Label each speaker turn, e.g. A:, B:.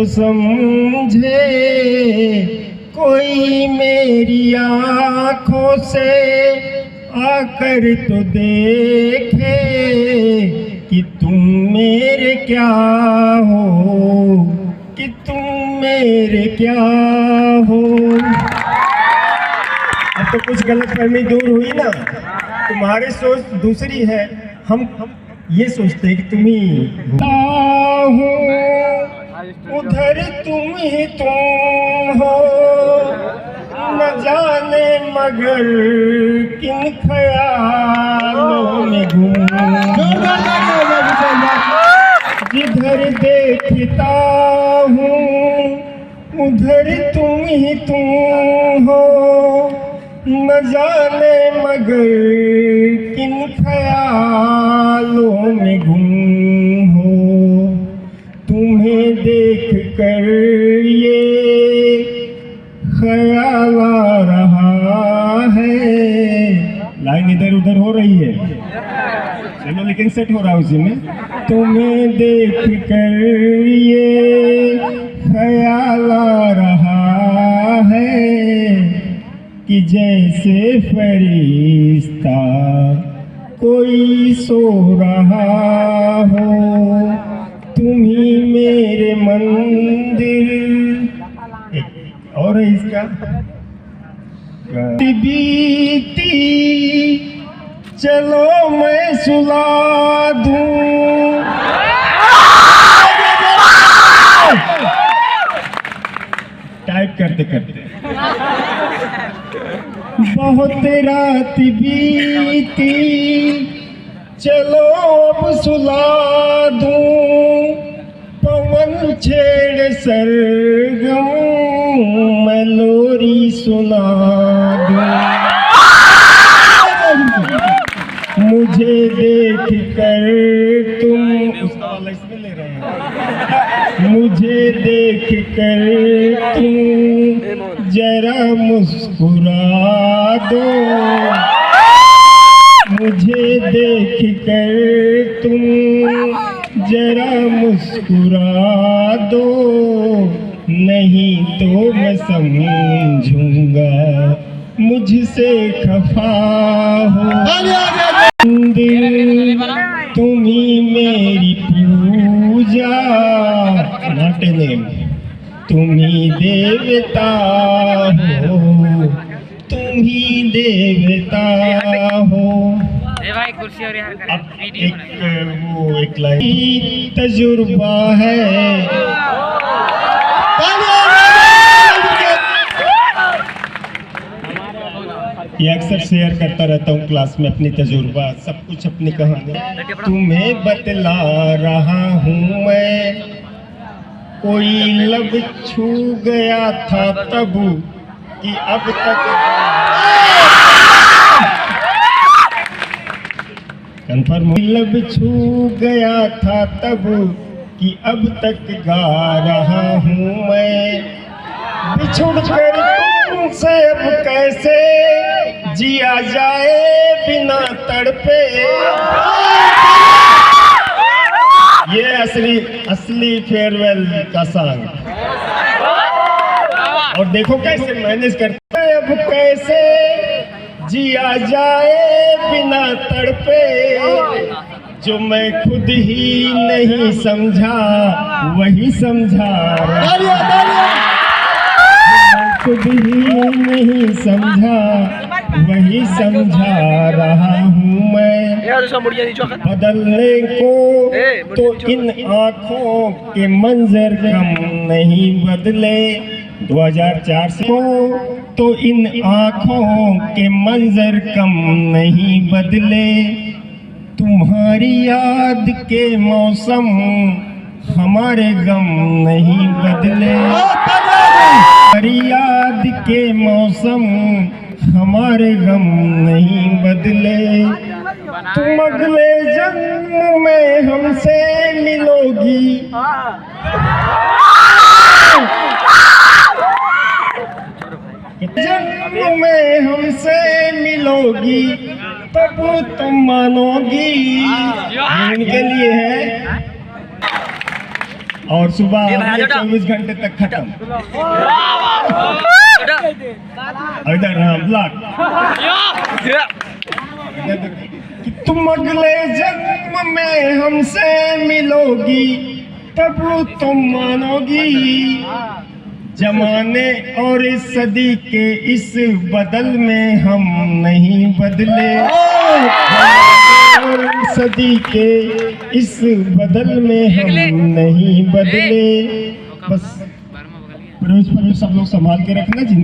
A: तो समझे, कोई मेरी आँखों से आकर तो देखे कि तुम मेरे क्या हो, कि तुम मेरे क्या हो। अब तो कुछ गलतफहमी दूर हुई ना, तुम्हारी सोच दूसरी है, हम ये सोचते हैं कि तुम ही हो, उधर तुम ही तुम हो, न जाने मगर किन ख्यालों में जिधर देखता हूँ उधर तुम ही तुम हो, न जाने मगर किन ख्यालों में गुम हो। तुम्हें देख कर ये ख्याल आ रहा है। लाइन इधर उधर हो रही है, चलो लेकिन सेट हो रहा है उसी में। तुम्हें देख कर ये ख्याल आ रहा है कि जैसे फरिश्ता कोई सो रहा हो। तुम ही मेरे मंदिर, और है इसका बीती चलो मैं सुला दूं। टाइप करते करते बहुत रात बीती चलो अब सुला दूं। पवन छेड़ सरगम मैं लोरी सुना दूं। मुझे देख कर तुम, उसका वाला इसमें ले रहे हैं, मुझे देख कर तुम जरा मुस्कुरा दो। मुझे देख कर तुम जरा मुस्कुरा दो, नहीं तो मैं समझूंगा मुझसे खफा हो। तुम ही मेरी पूजा, नाटे नेम, तुम ही देवता हो, तुम ही देवता हो। अब एक लाइन तजुर्बा है, ये अक्सर शेयर करता रहता हूँ क्लास में अपनी तजुर्बा, सब कुछ अपनी कहानी तुम्हें बतला रहा हूँ मैं। कोई लब छू गया था तब कि अब तक कन्फर्म, लब छू गया था तब कि अब तक गा रहा हूँ मैं। बिछुड़ कर तुमसे अब कैसे जिया जाए बिना तड़पे। ये असली फेयरवेल का सॉन्ग। और देखो कैसे मैनेज करते हैं, अब कैसे जिया जाए बिना तड़पे। जो मैं खुद ही नहीं समझा वही समझा खुद ही नहीं समझा वही समझा रहा हूँ मैं। बदलने को तो इन आँखों के मंजर कम नहीं बदले। 2004 से तो इन आँखों के मंजर कम नहीं बदले। तुम्हारी याद के मौसम हमारे गम नहीं बदले। तुम्हारी याद के मौसम हमारे गम नहीं बदले। तुम अगले जन्म में हमसे मिलोगी। जन्म में हमसे मिलोगी तब तुम मानोगी। इनके लिए है और सुबह 24 घंटे तक खत्म। इधर रहा ब्लॉक कि तुम अगले जन्म में हमसे मिलोगी तब तुम मानोगी। जमाने और इस सदी के इस बदल में हम नहीं बदले। और सदी के इस बदल में हम नहीं बदले। बस सब लोग संभाल के रखना।